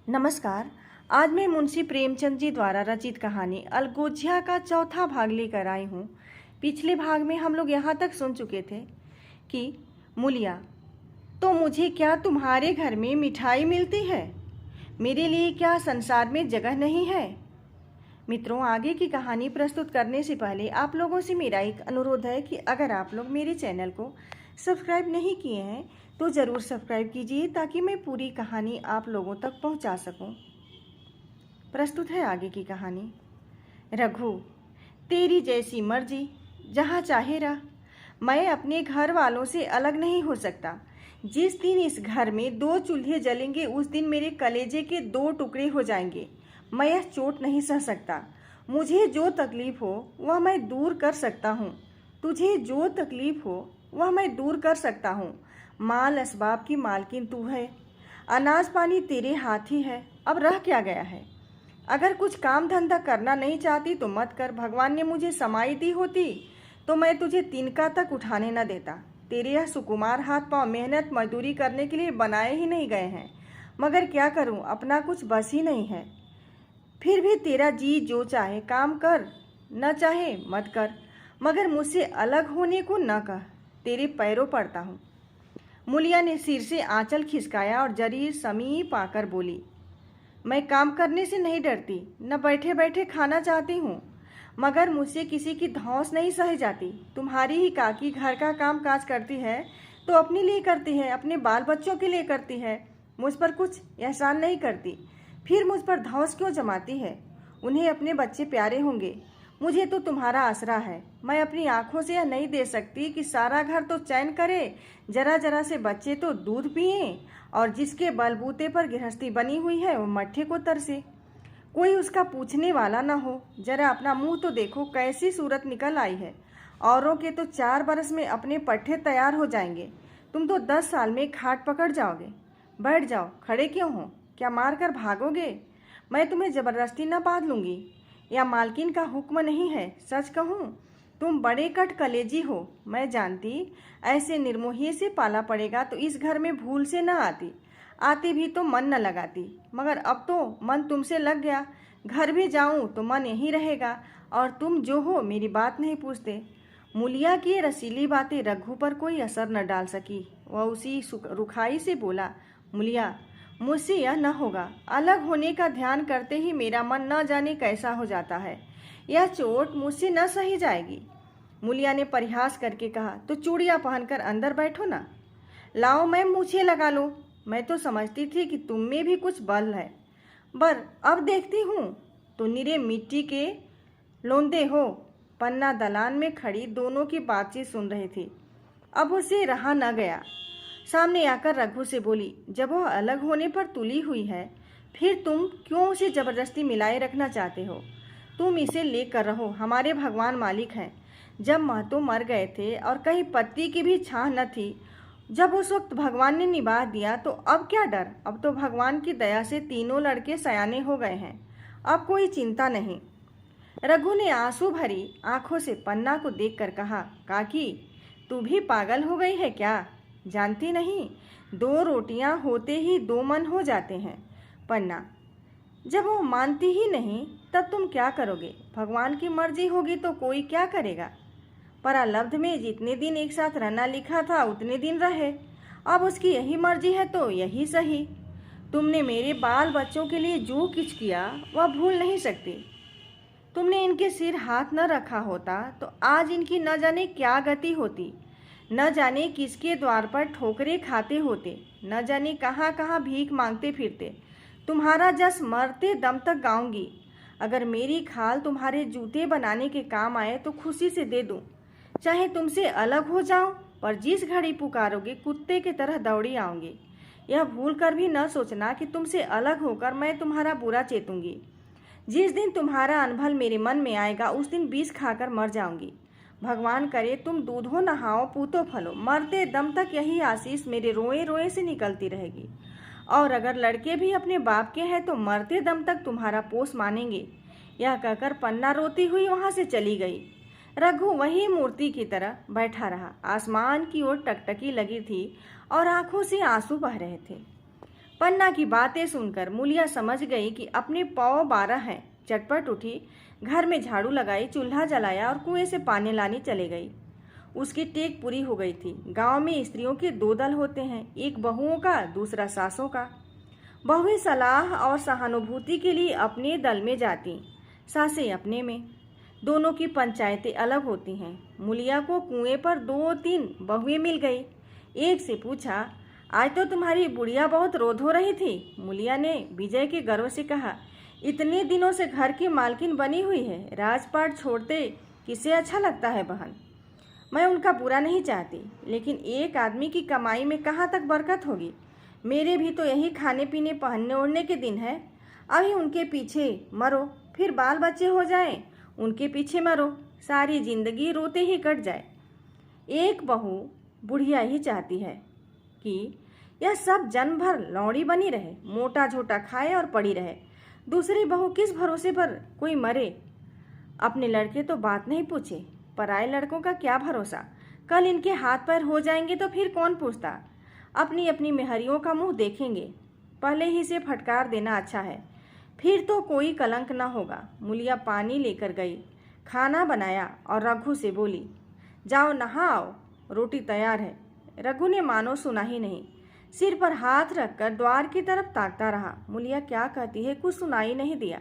नमस्कार। आज मैं मुंशी प्रेमचंद जी द्वारा रचित कहानी अलगोजिया का चौथा भाग लेकर आई हूँ। पिछले भाग में हम लोग यहाँ तक सुन चुके थे कि मूलिया, तो मुझे क्या तुम्हारे घर में मिठाई मिलती है? मेरे लिए क्या संसार में जगह नहीं है? मित्रों, आगे की कहानी प्रस्तुत करने से पहले आप लोगों से मेरा एक अनुरोध है कि अगर आप लोग मेरे चैनल को सब्सक्राइब नहीं किए हैं तो ज़रूर सब्सक्राइब कीजिए ताकि मैं पूरी कहानी आप लोगों तक पहुंचा सकूं। प्रस्तुत है आगे की कहानी। रघु, तेरी जैसी मर्जी, जहां चाहे रह। मैं अपने घर वालों से अलग नहीं हो सकता। जिस दिन इस घर में 2 चूल्हे जलेंगे उस दिन मेरे कलेजे के 2 टुकड़े हो जाएंगे। मैं यह चोट नहीं सह सकता। मुझे जो तकलीफ हो वह मैं दूर कर सकता हूँ। तुझे जो तकलीफ हो वह मैं दूर कर सकता हूँ। माल असबाब की मालकिन तू है। अनाज पानी तेरे हाथ ही है। अब रह क्या गया है? अगर कुछ काम धंधा करना नहीं चाहती तो मत कर। भगवान ने मुझे समाई दी होती तो मैं तुझे तिनका तक उठाने न देता। तेरे यह सुकुमार हाथ पांव मेहनत मजदूरी करने के लिए बनाए ही नहीं गए हैं। मगर क्या करूं, अपना कुछ बस ही नहीं है। फिर भी तेरा जी जो चाहे काम कर, न चाहे मत कर, मगर मुझसे अलग होने को न कह। तेरे पैरों पड़ता हूँ। मूलिया ने सिर से आंचल खिसकाया और जरीर समीप आकर बोली, मैं काम करने से नहीं डरती, न बैठे बैठे खाना चाहती हूँ, मगर मुझसे किसी की धौंस नहीं सही जाती। तुम्हारी ही काकी घर का काम काज करती है तो अपने लिए करती है, अपने बाल बच्चों के लिए करती है, मुझ पर कुछ एहसान नहीं करती। फिर मुझ पर धौंस क्यों जमाती है? उन्हें अपने बच्चे प्यारे होंगे, मुझे तो तुम्हारा आसरा है। मैं अपनी आंखों से यह नहीं दे सकती कि सारा घर तो चैन करे, जरा जरा से बच्चे तो दूध पिए, और जिसके बलबूते पर गृहस्थी बनी हुई है वो मट्ठे को तरसे, कोई उसका पूछने वाला न हो। जरा अपना मुंह तो देखो, कैसी सूरत निकल आई है। औरों के तो 4 बरस में अपने पट्टे तैयार हो जाएंगे, तुम तो 10 साल में खाट पकड़ जाओगे। बैठ जाओ, खड़े क्यों हो? क्या मार कर भागोगे? मैं तुम्हें जबरदस्ती न बांध लूंगी। या मालकिन का हुक्म नहीं है। सच कहूँ, तुम बड़े कट कलेजी हो। मैं जानती ऐसे निर्मोही से पाला पड़ेगा तो इस घर में भूल से न आती। आती भी तो मन न लगाती, मगर अब तो मन तुमसे लग गया। घर भी जाऊं तो मन यहीं रहेगा और तुम जो हो मेरी बात नहीं पूछते। मूलिया की ये रसीली बातें रघु पर कोई असर न डाल सकी। वह उसी रुखाई से बोला, मूलिया, मुझसे यह न होगा। अलग होने का ध्यान करते ही मेरा मन न जाने कैसा हो जाता है। यह चोट मुझसे न सही जाएगी। मूलिया ने परिहास करके कहा, तो चूड़ियाँ पहनकर अंदर बैठो ना। लाओ, मैं मूछें लगा लूँ। मैं तो समझती थी कि तुम में भी कुछ बल है, पर अब देखती हूँ तो निरे मिट्टी के लोंदे हो। पन्ना दलान में खड़ी दोनों की बातचीत सुन रही थी। अब उसे रहा न गया। सामने आकर रघु से बोली, जब वह अलग होने पर तुली हुई है फिर तुम क्यों उसे जबरदस्ती मिलाए रखना चाहते हो? तुम इसे लेकर रहो, हमारे भगवान मालिक हैं। जब महतो मर गए थे और कहीं पत्ती की भी छाह न थी, जब उस वक्त भगवान ने निभा दिया तो अब क्या डर? अब तो भगवान की दया से तीनों लड़के सयाने हो गए हैं, अब कोई चिंता नहीं। रघु ने आंसू भरी आंखों से पन्ना को देखकर कहा, काकी, तू भी पागल हो गई है क्या? जानती नहीं, 2 रोटियां होते ही 2 मन हो जाते हैं। पन्ना, जब वो मानती ही नहीं तब तुम क्या करोगे? भगवान की मर्जी होगी तो कोई क्या करेगा? परालब्ध में जितने दिन एक साथ रहना लिखा था उतने दिन रहे। अब उसकी यही मर्जी है तो यही सही। तुमने मेरे बाल बच्चों के लिए जो कुछ किया वह भूल नहीं सकती। तुमने इनके सिर हाथ न रखा होता तो आज इनकी न जाने क्या गति होती। न जाने किसके द्वार पर ठोकरे खाते होते, न जाने कहाँ कहाँ भीख मांगते फिरते। तुम्हारा जस मरते दम तक गाऊंगी। अगर मेरी खाल तुम्हारे जूते बनाने के काम आए तो खुशी से दे दूं। चाहे तुमसे अलग हो जाऊं, पर जिस घड़ी पुकारोगे कुत्ते की तरह दौड़ी आऊंगी। यह भूल कर भी न सोचना कि तुमसे अलग होकर मैं तुम्हारा बुरा चेतूंगी। जिस दिन तुम्हारा अनभल मेरे मन में आएगा उस दिन विष खाकर मर जाऊंगी। भगवान करे तुम दूधो नहाओ पूतो फलो, मरते दम तक यही आशीष मेरे रोए रोए से निकलती रहेगी। और अगर लड़के भी अपने बाप के हैं तो मरते दम तक तुम्हारा पोष मानेंगे। यह कहकर पन्ना रोती हुई वहां से चली गई। रघु वही मूर्ति की तरह बैठा रहा। आसमान की ओर टकटकी लगी थी और आंखों से आंसू बह रहे थे। पन्ना की बातें सुनकर मूलिया समझ गई कि अपने पाँव 12 हैं। चटपट उठी, घर में झाड़ू लगाई, चूल्हा जलाया और कुएं से पानी लानी चली गई। उसकी टेक पूरी हो गई थी। गांव में स्त्रियों के 2 दल होते हैं, एक बहुओं का, दूसरा सासों का। बहुएं सलाह और सहानुभूति के लिए अपने दल में जाती, सासें अपने में। दोनों की पंचायतें अलग होती हैं। मूलिया को कुएं पर 2-3 बहुएं मिल गई। एक से पूछा, आज तो तुम्हारी बुढ़िया बहुत रोध हो रही थी। मूलिया ने विजय के गर्व से कहा, इतने दिनों से घर की मालकिन बनी हुई है, राजपाट छोड़ते किसे अच्छा लगता है बहन। मैं उनका बुरा नहीं चाहती, लेकिन एक आदमी की कमाई में कहाँ तक बरकत होगी। मेरे भी तो यही खाने पीने पहनने ओढ़ने के दिन है। अभी उनके पीछे मरो, फिर बाल बच्चे हो जाएं, उनके पीछे मरो, सारी जिंदगी रोते ही कट जाए। एक बहू बुढ़िया ही चाहती है कि यह सब जन्म भर लौड़ी बनी रहे, मोटा झोटा खाए और पड़ी रहे। दूसरी बहू किस भरोसे पर कोई मरे। अपने लड़के तो बात नहीं पूछे, पराए लड़कों का क्या भरोसा। कल इनके हाथ पैर हो जाएंगे तो फिर कौन पूछता। अपनी अपनी मेहरियों का मुंह देखेंगे। पहले ही से फटकार देना अच्छा है, फिर तो कोई कलंक न होगा। मूलिया पानी लेकर गई, खाना बनाया और रघु से बोली, जाओ नहाओ, रोटी तैयार है। रघु ने मानो सुना ही नहीं, सिर पर हाथ रखकर द्वार की तरफ ताकता रहा। मूलिया क्या कहती है कुछ सुनाई नहीं दिया।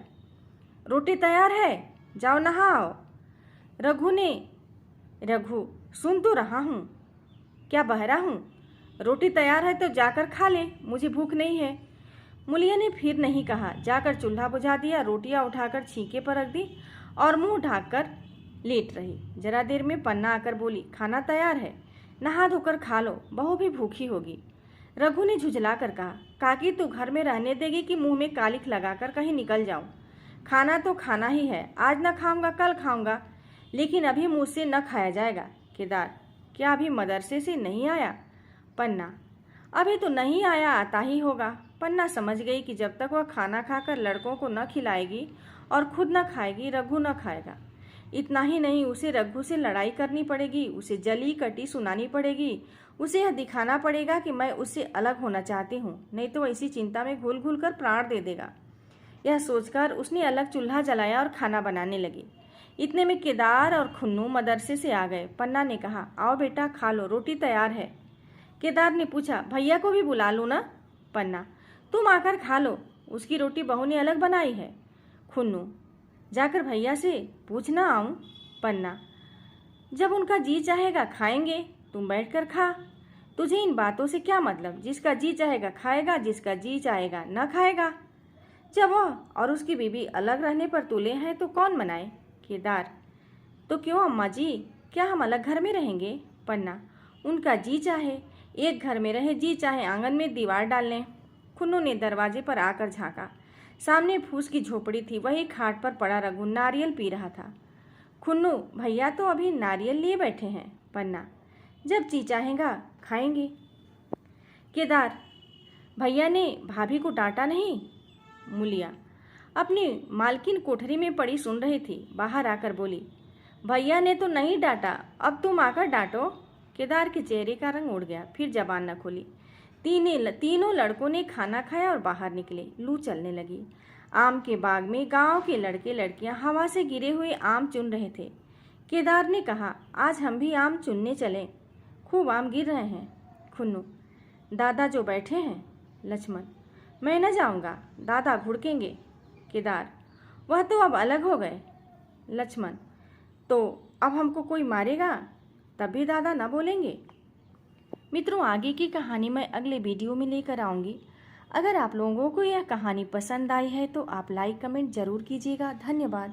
रोटी तैयार है, जाओ नहाओ। रघु सुन तो रहा हूँ, क्या बहरा हूँ। रोटी तैयार है तो जाकर खा ले, मुझे भूख नहीं है। मूलिया ने फिर नहीं कहा, जाकर चूल्हा बुझा दिया, रोटियां उठाकर छींके पर रख दी और मुंह ढाककर लेट रही। जरा देर में पन्ना आकर बोली, खाना तैयार है, नहा धोकर खा लो, बहू भी भूखी होगी। रघु ने झुझला कर कहा, काकी तू घर में रहने देगी कि मुंह में कालिख लगाकर कहीं निकल जाऊं। खाना तो खाना ही है, आज न खाऊंगा कल खाऊंगा, लेकिन अभी मुझसे न खाया जाएगा। केदार, क्या अभी मदरसे से नहीं आया। पन्ना, अभी तो नहीं आया, आता ही होगा। पन्ना समझ गई कि जब तक वह खाना खाकर लड़कों को न खिलाएगी और खुद न खाएगी, रघु न खाएगा। इतना ही नहीं, उसे रघु से लड़ाई करनी पड़ेगी, उसे जली कटी सुनानी पड़ेगी, उसे यह दिखाना पड़ेगा कि मैं उससे अलग होना चाहती हूँ, नहीं तो ऐसी चिंता में घुल घुल कर प्राण दे देगा। यह सोचकर उसने अलग चूल्हा जलाया और खाना बनाने लगी। इतने में केदार और खुन्नू मदरसे से आ गए। पन्ना ने कहा, आओ बेटा खा लो, रोटी तैयार है। केदार ने पूछा, भैया को भी बुला लूँ ना। पन्ना, तुम आकर खा लो, उसकी रोटी बहू ने अलग बनाई है। खुन्नू, जाकर भैया से पूछना आऊँ। पन्ना, जब उनका जी चाहेगा खाएंगे, तुम बैठकर खा। तुझे इन बातों से क्या मतलब, जिसका जी चाहेगा खाएगा, जिसका जी चाहेगा न खाएगा। जब वह और उसकी बीवी अलग रहने पर तुले हैं तो कौन मनाए। केदार, तो क्यों अम्मा जी, क्या हम अलग घर में रहेंगे। पन्ना, उनका जी चाहे एक घर में रहे, जी चाहे आंगन में दीवार डाल लें। खुन्नू ने दरवाजे पर आकर झांका। सामने फूस की झोपड़ी थी, वही खाट पर पड़ा रघु नारियल पी रहा था। खुन्नू, भैया तो अभी नारियल लिए बैठे हैं। पन्ना, जब जी चाहेगा खाएंगे। केदार, भैया ने भाभी को डांटा नहीं। मूलिया अपनी मालकिन कोठरी में पड़ी सुन रही थी, बाहर आकर बोली, भैया ने तो नहीं डांटा, अब तुम आकर डांटो। केदार के चेहरे का रंग उड़ गया, फिर जबान न खोली। तीनों लड़कों ने खाना खाया और बाहर निकले। लू चलने लगी। आम के बाग में गांव के लड़के लड़कियां हवा से गिरे हुए आम चुन रहे थे। केदार ने कहा, आज हम भी आम चुनने चलें, खूब आम गिर रहे हैं। खुन्नू, दादा जो बैठे हैं। लक्ष्मण, मैं न जाऊंगा, दादा घुड़केंगे। केदार, वह तो अब अलग हो गए। लक्ष्मण, तो अब हमको कोई मारेगा, तब भी दादा न बोलेंगे। मित्रों, आगे की कहानी मैं अगले वीडियो में लेकर आऊँगी। अगर आप लोगों को यह कहानी पसंद आई है तो आप लाइक कमेंट जरूर कीजिएगा। धन्यवाद।